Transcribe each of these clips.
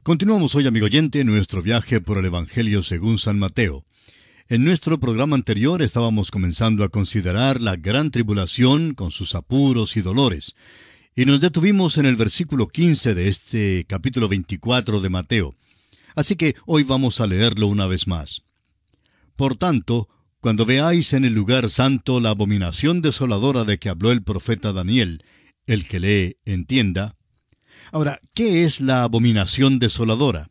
Continuamos hoy, amigo oyente, nuestro viaje por el Evangelio según San Mateo. En nuestro programa anterior estábamos comenzando a considerar la gran tribulación con sus apuros y dolores, y nos detuvimos en el versículo 15 de este capítulo 24 de Mateo. Así que hoy vamos a leerlo una vez más. Por tanto, cuando veáis en el lugar santo la abominación desoladora de que habló el profeta Daniel, el que lee, entienda. Ahora, ¿qué es la abominación desoladora?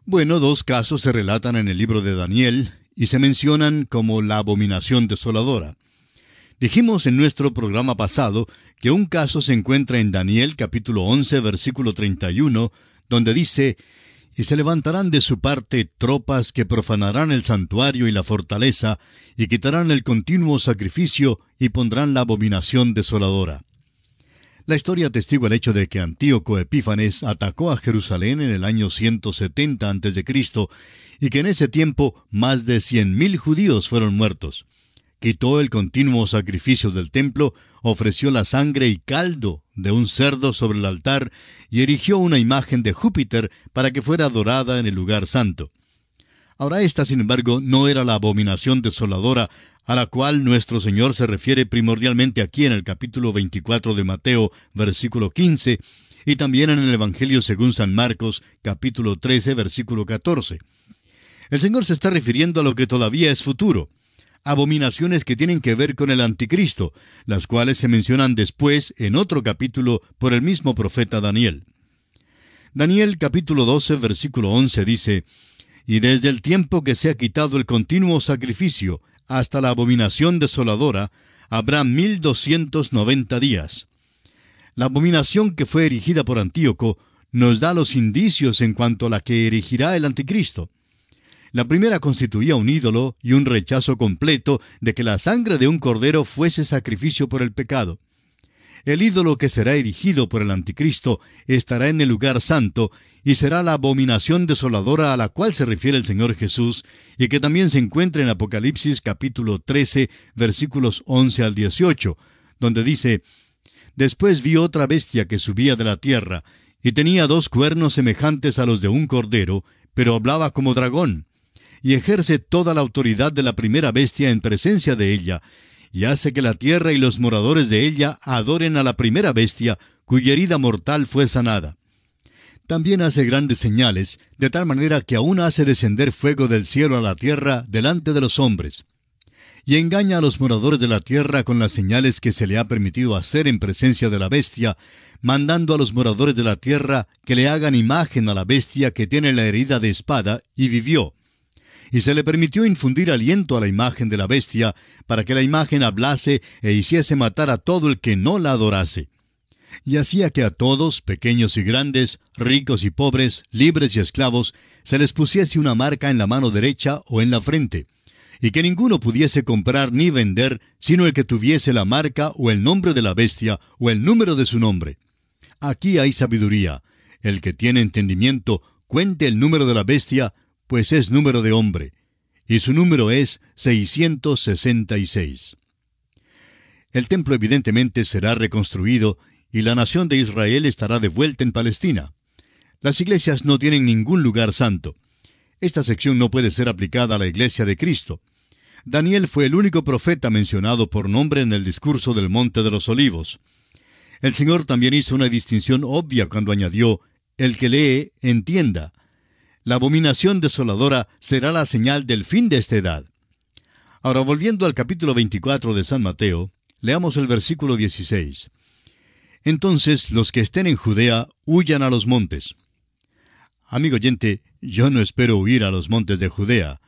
Bueno, dos casos se relatan en el libro de Daniel y se mencionan como la abominación desoladora. Dijimos en nuestro programa pasado que un caso se encuentra en Daniel capítulo 11, versículo 31, donde dice: «Y se levantarán de su parte tropas que profanarán el santuario y la fortaleza, y quitarán el continuo sacrificio, y pondrán la abominación desoladora». La historia atestigua el hecho de que Antíoco Epífanes atacó a Jerusalén en el año 170 a.C., y que en ese tiempo más de 100,000 judíos fueron muertos. Quitó el continuo sacrificio del templo, ofreció la sangre y caldo de un cerdo sobre el altar, y erigió una imagen de Júpiter para que fuera adorada en el lugar santo. Ahora esta, sin embargo, no era la abominación desoladora a la cual nuestro Señor se refiere primordialmente aquí en el capítulo 24 de Mateo, versículo 15, y también en el Evangelio según San Marcos, capítulo 13, versículo 14. El Señor se está refiriendo a lo que todavía es futuro, abominaciones que tienen que ver con el anticristo, las cuales se mencionan después en otro capítulo por el mismo profeta Daniel. Daniel capítulo 12, versículo 11 dice: «Y desde el tiempo que se ha quitado el continuo sacrificio hasta la abominación desoladora, habrá 1290 días». La abominación que fue erigida por Antíoco nos da los indicios en cuanto a la que erigirá el anticristo. La primera constituía un ídolo y un rechazo completo de que la sangre de un cordero fuese sacrificio por el pecado. El ídolo que será erigido por el anticristo estará en el lugar santo y será la abominación desoladora a la cual se refiere el Señor Jesús, y que también se encuentra en Apocalipsis capítulo 13, versículos 11 al 18, donde dice: «Después vi otra bestia que subía de la tierra, y tenía 2 cuernos semejantes a los de un cordero, pero hablaba como dragón, y ejerce toda la autoridad de la primera bestia en presencia de ella, y hace que la tierra y los moradores de ella adoren a la primera bestia, cuya herida mortal fue sanada. También hace grandes señales, de tal manera que aún hace descender fuego del cielo a la tierra delante de los hombres. Y engaña a los moradores de la tierra con las señales que se le ha permitido hacer en presencia de la bestia, mandando a los moradores de la tierra que le hagan imagen a la bestia que tiene la herida de espada, y vivió. Y se le permitió infundir aliento a la imagen de la bestia, para que la imagen hablase e hiciese matar a todo el que no la adorase. Y hacía que a todos, pequeños y grandes, ricos y pobres, libres y esclavos, se les pusiese una marca en la mano derecha o en la frente, y que ninguno pudiese comprar ni vender, sino el que tuviese la marca o el nombre de la bestia o el número de su nombre. Aquí hay sabiduría. El que tiene entendimiento, cuente el número de la bestia, pues es número de hombre, y su número es 666. El templo evidentemente será reconstruido, y la nación de Israel estará de vuelta en Palestina. Las iglesias no tienen ningún lugar santo. Esta sección no puede ser aplicada a la iglesia de Cristo. Daniel fue el único profeta mencionado por nombre en el discurso del Monte de los Olivos. El Señor también hizo una distinción obvia cuando añadió: «El que lee, entienda». La abominación desoladora será la señal del fin de esta edad. Ahora, volviendo al capítulo 24 de San Mateo, leamos el versículo 16. «Entonces los que estén en Judea huyan a los montes». Amigo oyente, yo no espero huir a los montes de Judea.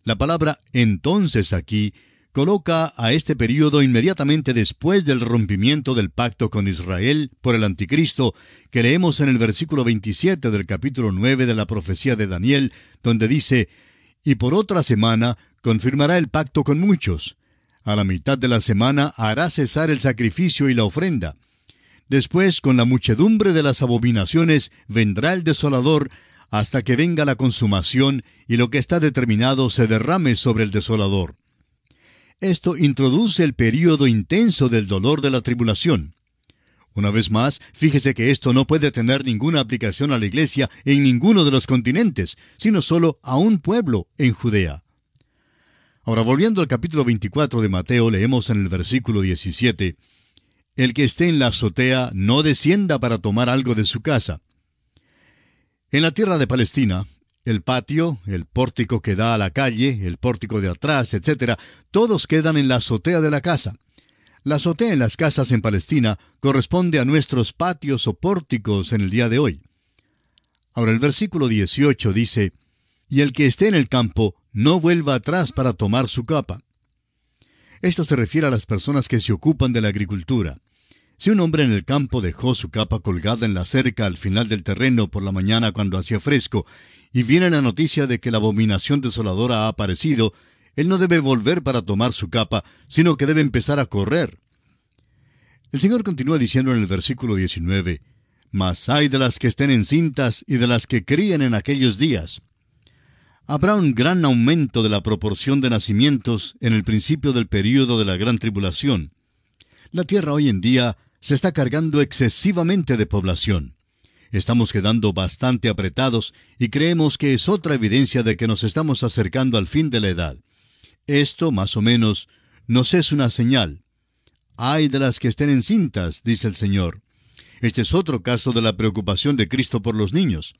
La palabra «entonces» aquí coloca a este período inmediatamente después del rompimiento del pacto con Israel por el anticristo, que leemos en el versículo 27 del capítulo 9 de la profecía de Daniel, donde dice: «Y por otra semana confirmará el pacto con muchos. A la mitad de la semana hará cesar el sacrificio y la ofrenda. Después, con la muchedumbre de las abominaciones, vendrá el desolador, hasta que venga la consumación, y lo que está determinado se derrame sobre el desolador». Esto introduce el período intenso del dolor de la tribulación. Una vez más, fíjese que esto no puede tener ninguna aplicación a la iglesia en ninguno de los continentes, sino solo a un pueblo en Judea. Ahora, volviendo al capítulo 24 de Mateo, leemos en el versículo 17, «El que esté en la azotea no descienda para tomar algo de su casa». En la tierra de Palestina, el patio, el pórtico que da a la calle, el pórtico de atrás, etc., todos quedan en la azotea de la casa. La azotea en las casas en Palestina corresponde a nuestros patios o pórticos en el día de hoy. Ahora el versículo 18 dice, «Y el que esté en el campo, no vuelva atrás para tomar su capa». Esto se refiere a las personas que se ocupan de la agricultura. Si un hombre en el campo dejó su capa colgada en la cerca al final del terreno por la mañana cuando hacía fresco, y viene la noticia de que la abominación desoladora ha aparecido, él no debe volver para tomar su capa, sino que debe empezar a correr. El Señor continúa diciendo en el versículo 19, «Mas ay de las que estén encintas y de las que críen en aquellos días». Habrá un gran aumento de la proporción de nacimientos en el principio del período de la gran tribulación. La tierra hoy en día se está cargando excesivamente de población. Estamos quedando bastante apretados y creemos que es otra evidencia de que nos estamos acercando al fin de la edad. Esto, más o menos, nos es una señal. «Ay de las que estén encintas», dice el Señor. Este es otro caso de la preocupación de Cristo por los niños.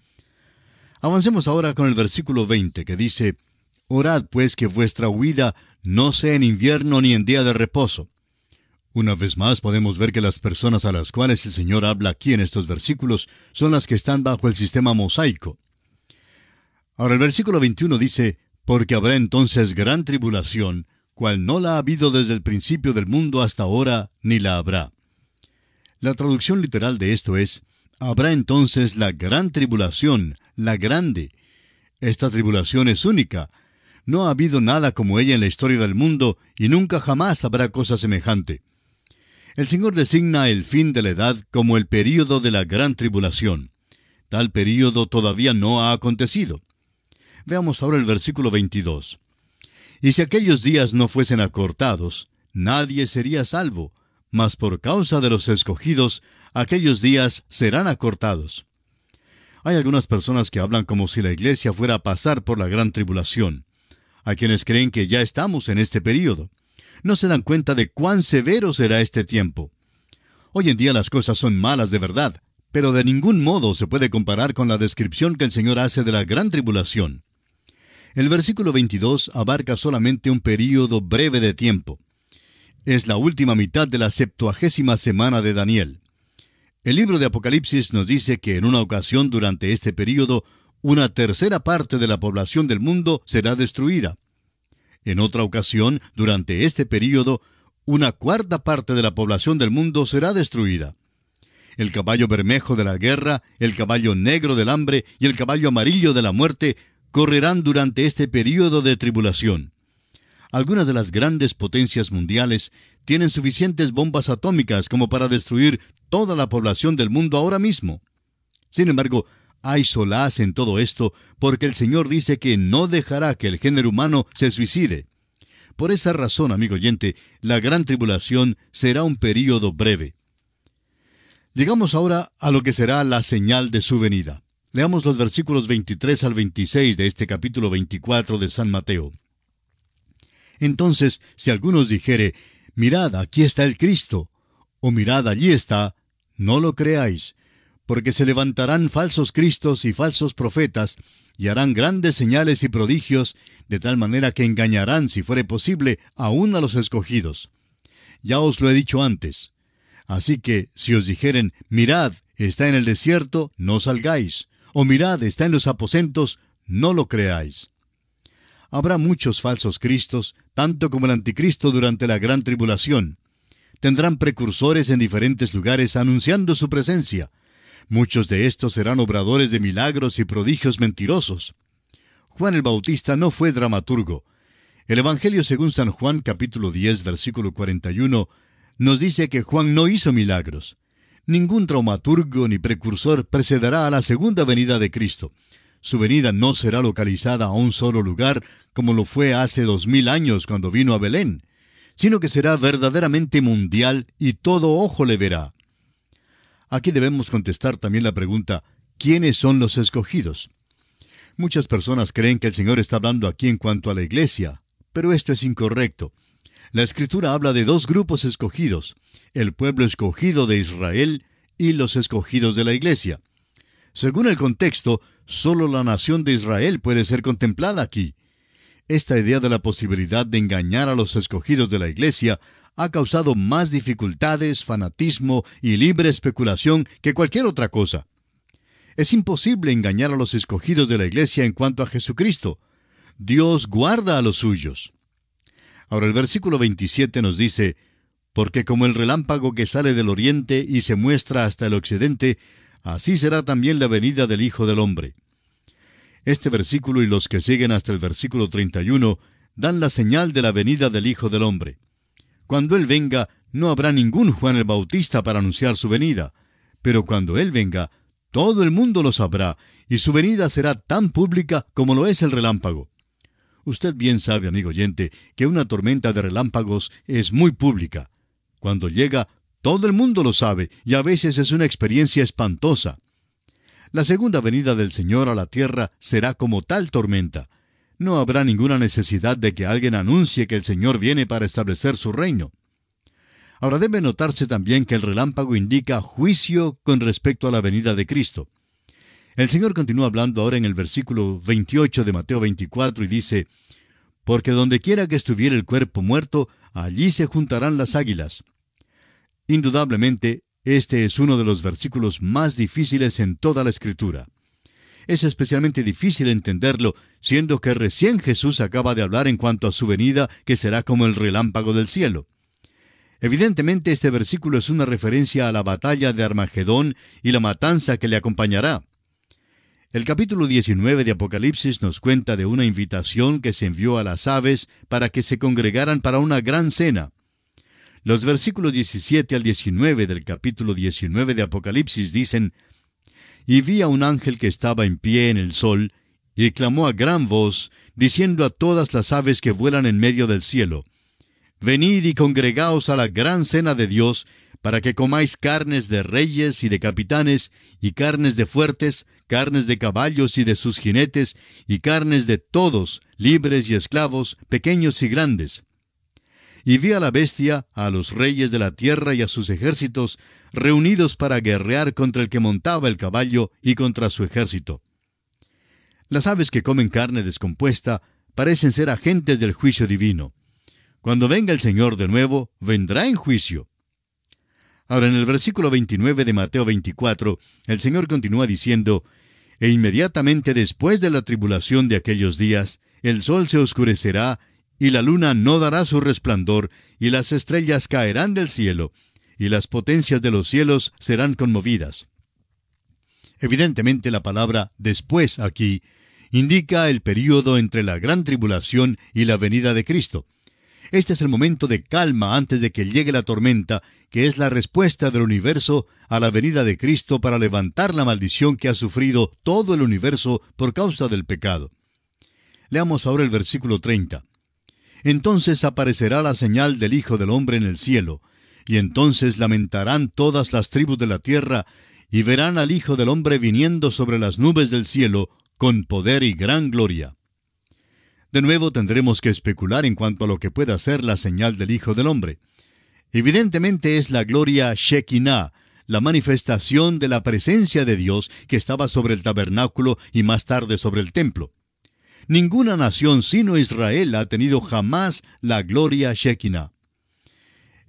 Avancemos ahora con el versículo 20, que dice, «Orad pues que vuestra huida no sea en invierno ni en día de reposo». Una vez más podemos ver que las personas a las cuales el Señor habla aquí en estos versículos son las que están bajo el sistema mosaico. Ahora el versículo 21 dice, «Porque habrá entonces gran tribulación, cual no la ha habido desde el principio del mundo hasta ahora, ni la habrá». La traducción literal de esto es, «Habrá entonces la gran tribulación, la grande». Esta tribulación es única. No ha habido nada como ella en la historia del mundo, y nunca jamás habrá cosa semejante. El Señor designa el fin de la edad como el período de la gran tribulación. Tal período todavía no ha acontecido. Veamos ahora el versículo 22. «Y si aquellos días no fuesen acortados, nadie sería salvo, mas por causa de los escogidos, aquellos días serán acortados». Hay algunas personas que hablan como si la iglesia fuera a pasar por la gran tribulación. Hay quienes creen que ya estamos en este período. No se dan cuenta de cuán severo será este tiempo. Hoy en día las cosas son malas de verdad, pero de ningún modo se puede comparar con la descripción que el Señor hace de la gran tribulación. El versículo 22 abarca solamente un período breve de tiempo. Es la última mitad de la 70ª semana de Daniel. El libro de Apocalipsis nos dice que en una ocasión durante este período, una tercera parte de la población del mundo será destruida. En otra ocasión, durante este período, una cuarta parte de la población del mundo será destruida. El caballo bermejo de la guerra, el caballo negro del hambre y el caballo amarillo de la muerte correrán durante este período de tribulación. Algunas de las grandes potencias mundiales tienen suficientes bombas atómicas como para destruir toda la población del mundo ahora mismo. Sin embargo, hay solaz en todo esto, porque el Señor dice que no dejará que el género humano se suicide. Por esa razón, amigo oyente, la gran tribulación será un período breve. Llegamos ahora a lo que será la señal de su venida. Leamos los versículos 23 al 26 de este capítulo 24 de San Mateo. «Entonces, si algunos dijere, mirad, aquí está el Cristo, o mirad, allí está, no lo creáis, porque se levantarán falsos cristos y falsos profetas, y harán grandes señales y prodigios, de tal manera que engañarán, si fuere posible, aún a los escogidos. Ya os lo he dicho antes. Así que, si os dijeren, mirad, está en el desierto, no salgáis, o mirad, está en los aposentos, no lo creáis. Habrá muchos falsos cristos, tanto como el anticristo durante la gran tribulación. Tendrán precursores en diferentes lugares anunciando su presencia. Muchos de estos serán obradores de milagros y prodigios mentirosos. Juan el Bautista no fue dramaturgo. El Evangelio según San Juan, capítulo 10, versículo 41, nos dice que Juan no hizo milagros. Ningún dramaturgo ni precursor precederá a la segunda venida de Cristo. Su venida no será localizada a un solo lugar, como lo fue hace 2000 años cuando vino a Belén, sino que será verdaderamente mundial y todo ojo le verá. Aquí debemos contestar también la pregunta, ¿quiénes son los escogidos? Muchas personas creen que el Señor está hablando aquí en cuanto a la iglesia, pero esto es incorrecto. La Escritura habla de dos grupos escogidos, el pueblo escogido de Israel y los escogidos de la iglesia. Según el contexto, solo la nación de Israel puede ser contemplada aquí. Esta idea de la posibilidad de engañar a los escogidos de la iglesia ha causado más dificultades, fanatismo y libre especulación que cualquier otra cosa. Es imposible engañar a los escogidos de la iglesia en cuanto a Jesucristo. Dios guarda a los suyos. Ahora el versículo 27 nos dice, porque como el relámpago que sale del oriente y se muestra hasta el occidente, así será también la venida del Hijo del Hombre. Este versículo y los que siguen hasta el versículo 31 dan la señal de la venida del Hijo del Hombre. Cuando Él venga, no habrá ningún Juan el Bautista para anunciar su venida, pero cuando Él venga, todo el mundo lo sabrá, y su venida será tan pública como lo es el relámpago. Usted bien sabe, amigo oyente, que una tormenta de relámpagos es muy pública. Cuando llega, todo el mundo lo sabe, y a veces es una experiencia espantosa. La segunda venida del Señor a la tierra será como tal tormenta. No habrá ninguna necesidad de que alguien anuncie que el Señor viene para establecer su reino. Ahora debe notarse también que el relámpago indica juicio con respecto a la venida de Cristo. El Señor continúa hablando ahora en el versículo 28 de Mateo 24 y dice, porque donde quiera que estuviera el cuerpo muerto, allí se juntarán las águilas. Indudablemente, este es uno de los versículos más difíciles en toda la Escritura. Es especialmente difícil entenderlo, siendo que recién Jesús acaba de hablar en cuanto a su venida, que será como el relámpago del cielo. Evidentemente este versículo es una referencia a la batalla de Armagedón y la matanza que le acompañará. El capítulo 19 de Apocalipsis nos cuenta de una invitación que se envió a las aves para que se congregaran para una gran cena. Los versículos 17 al 19 del capítulo 19 de Apocalipsis dicen, y vi a un ángel que estaba en pie en el sol, y clamó a gran voz, diciendo a todas las aves que vuelan en medio del cielo, venid y congregaos a la gran cena de Dios, para que comáis carnes de reyes y de capitanes, y carnes de fuertes, carnes de caballos y de sus jinetes, y carnes de todos, libres y esclavos, pequeños y grandes. Y vi a la bestia, a los reyes de la tierra y a sus ejércitos, reunidos para guerrear contra el que montaba el caballo y contra su ejército. Las aves que comen carne descompuesta parecen ser agentes del juicio divino. Cuando venga el Señor de nuevo, vendrá en juicio. Ahora, en el versículo 29 de Mateo 24, el Señor continúa diciendo, e inmediatamente después de la tribulación de aquellos días, el sol se oscurecerá, y la luna no dará su resplandor, y las estrellas caerán del cielo, y las potencias de los cielos serán conmovidas. Evidentemente la palabra después aquí indica el período entre la gran tribulación y la venida de Cristo. Este es el momento de calma antes de que llegue la tormenta, que es la respuesta del universo a la venida de Cristo para levantar la maldición que ha sufrido todo el universo por causa del pecado. Leamos ahora el versículo 30. Entonces aparecerá la señal del Hijo del Hombre en el cielo, y entonces lamentarán todas las tribus de la tierra, y verán al Hijo del Hombre viniendo sobre las nubes del cielo, con poder y gran gloria. De nuevo tendremos que especular en cuanto a lo que pueda ser la señal del Hijo del Hombre. Evidentemente es la gloria Shekinah, la manifestación de la presencia de Dios que estaba sobre el tabernáculo y más tarde sobre el templo. Ninguna nación sino Israel ha tenido jamás la gloria Shekinah.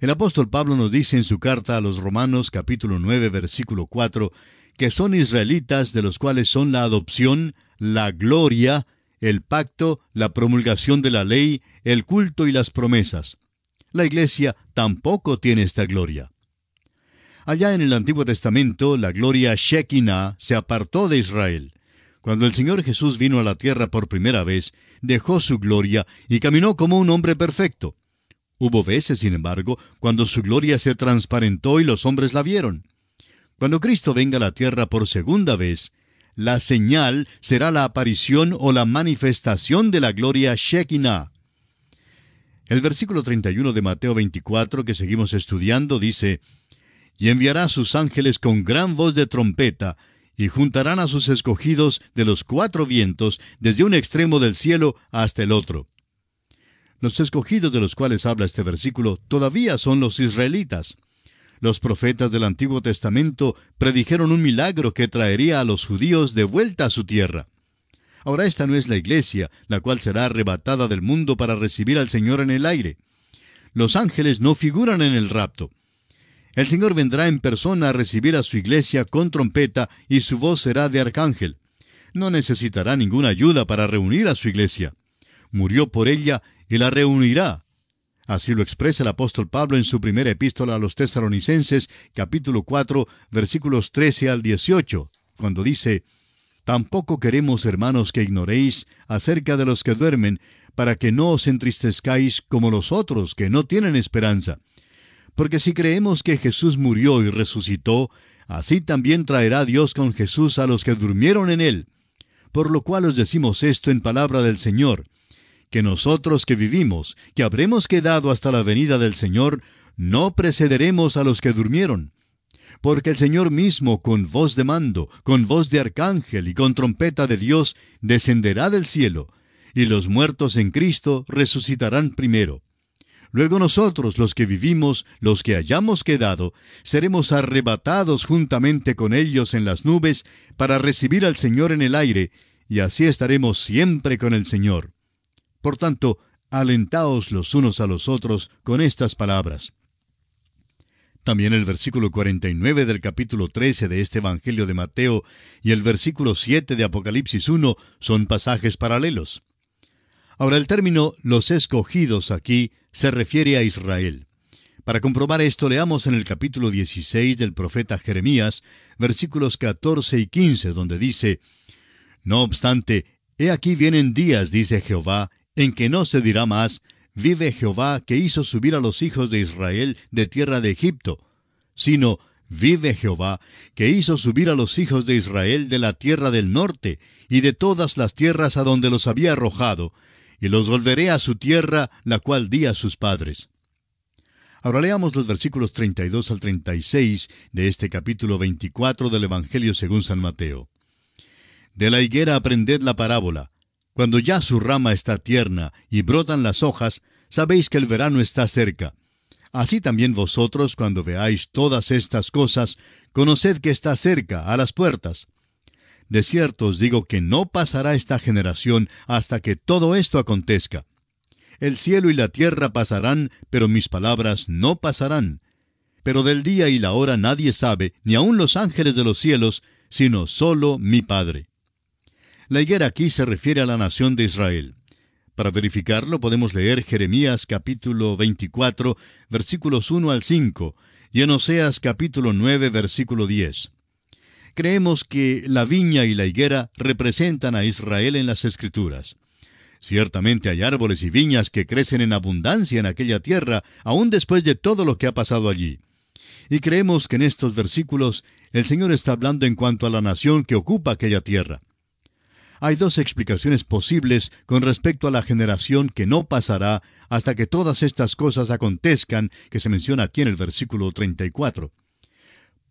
El apóstol Pablo nos dice en su carta a los Romanos capítulo 9 versículo 4 que son israelitas de los cuales son la adopción, la gloria, el pacto, la promulgación de la ley, el culto y las promesas. La iglesia tampoco tiene esta gloria. Allá en el Antiguo Testamento, la gloria Shekinah se apartó de Israel. Cuando el Señor Jesús vino a la tierra por primera vez, dejó su gloria y caminó como un hombre perfecto. Hubo veces, sin embargo, cuando su gloria se transparentó y los hombres la vieron. Cuando Cristo venga a la tierra por segunda vez, la señal será la aparición o la manifestación de la gloria Shekinah. El versículo 31 de Mateo 24, que seguimos estudiando, dice, y enviará a sus ángeles con gran voz de trompeta, y juntarán a sus escogidos de los cuatro vientos, desde un extremo del cielo hasta el otro. Los escogidos de los cuales habla este versículo todavía son los israelitas. Los profetas del Antiguo Testamento predijeron un milagro que traería a los judíos de vuelta a su tierra. Ahora esta no es la iglesia, la cual será arrebatada del mundo para recibir al Señor en el aire. Los ángeles no figuran en el rapto. El Señor vendrá en persona a recibir a su iglesia con trompeta, y su voz será de arcángel. No necesitará ninguna ayuda para reunir a su iglesia. Murió por ella y la reunirá. Así lo expresa el apóstol Pablo en su primera epístola a los Tesalonicenses, capítulo 4, versículos 13 al 18, cuando dice: «Tampoco queremos, hermanos, que ignoréis acerca de los que duermen, para que no os entristezcáis como los otros que no tienen esperanza. Porque si creemos que Jesús murió y resucitó, así también traerá Dios con Jesús a los que durmieron en él. Por lo cual os decimos esto en palabra del Señor, que nosotros que vivimos, que habremos quedado hasta la venida del Señor, no precederemos a los que durmieron. Porque el Señor mismo, con voz de mando, con voz de arcángel y con trompeta de Dios, descenderá del cielo, y los muertos en Cristo resucitarán primero. Luego nosotros, los que vivimos, los que hayamos quedado, seremos arrebatados juntamente con ellos en las nubes para recibir al Señor en el aire, y así estaremos siempre con el Señor. Por tanto, alentaos los unos a los otros con estas palabras». También el versículo 49 del capítulo 13 de este Evangelio de Mateo y el versículo 7 de Apocalipsis 1 son pasajes paralelos. Ahora el término «los escogidos» aquí se refiere a Israel. Para comprobar esto, leamos en el capítulo 16 del profeta Jeremías, versículos 14 y 15, donde dice: «No obstante, he aquí vienen días, dice Jehová, en que no se dirá más: vive Jehová, que hizo subir a los hijos de Israel de tierra de Egipto, sino: vive Jehová, que hizo subir a los hijos de Israel de la tierra del norte, y de todas las tierras a donde los había arrojado, y los volveré a su tierra, la cual di a sus padres». Ahora leamos los versículos 32 al 36 de este capítulo 24 del Evangelio según San Mateo. «De la higuera aprended la parábola. Cuando ya su rama está tierna y brotan las hojas, sabéis que el verano está cerca. Así también vosotros, cuando veáis todas estas cosas, conoced que está cerca, a las puertas. De cierto os digo que no pasará esta generación hasta que todo esto acontezca. El cielo y la tierra pasarán, pero mis palabras no pasarán. Pero del día y la hora nadie sabe, ni aun los ángeles de los cielos, sino solo mi Padre». La higuera aquí se refiere a la nación de Israel. Para verificarlo podemos leer Jeremías capítulo 24, versículos 1 al 5, y en Oseas capítulo 9, versículo 10. Creemos que la viña y la higuera representan a Israel en las Escrituras. Ciertamente hay árboles y viñas que crecen en abundancia en aquella tierra, aun después de todo lo que ha pasado allí. Y creemos que en estos versículos el Señor está hablando en cuanto a la nación que ocupa aquella tierra. Hay dos explicaciones posibles con respecto a la generación que no pasará hasta que todas estas cosas acontezcan, que se menciona aquí en el versículo 34.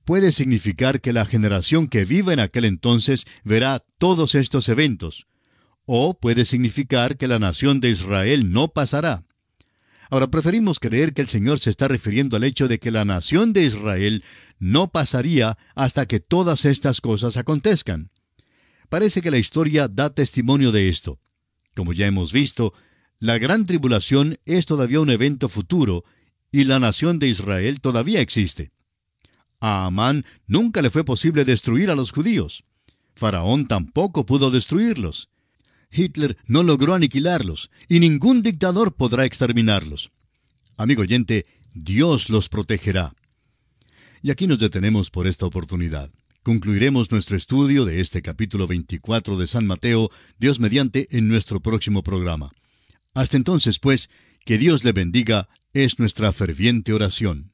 Puede significar que la generación que viva en aquel entonces verá todos estos eventos, o puede significar que la nación de Israel no pasará. Ahora, preferimos creer que el Señor se está refiriendo al hecho de que la nación de Israel no pasaría hasta que todas estas cosas acontezcan. Parece que la historia da testimonio de esto. Como ya hemos visto, la gran tribulación es todavía un evento futuro, y la nación de Israel todavía existe. A Amán nunca le fue posible destruir a los judíos. Faraón tampoco pudo destruirlos. Hitler no logró aniquilarlos, y ningún dictador podrá exterminarlos. Amigo oyente, Dios los protegerá. Y aquí nos detenemos por esta oportunidad. Concluiremos nuestro estudio de este capítulo 24 de San Mateo, Dios mediante, en nuestro próximo programa. Hasta entonces, pues, que Dios le bendiga, es nuestra ferviente oración.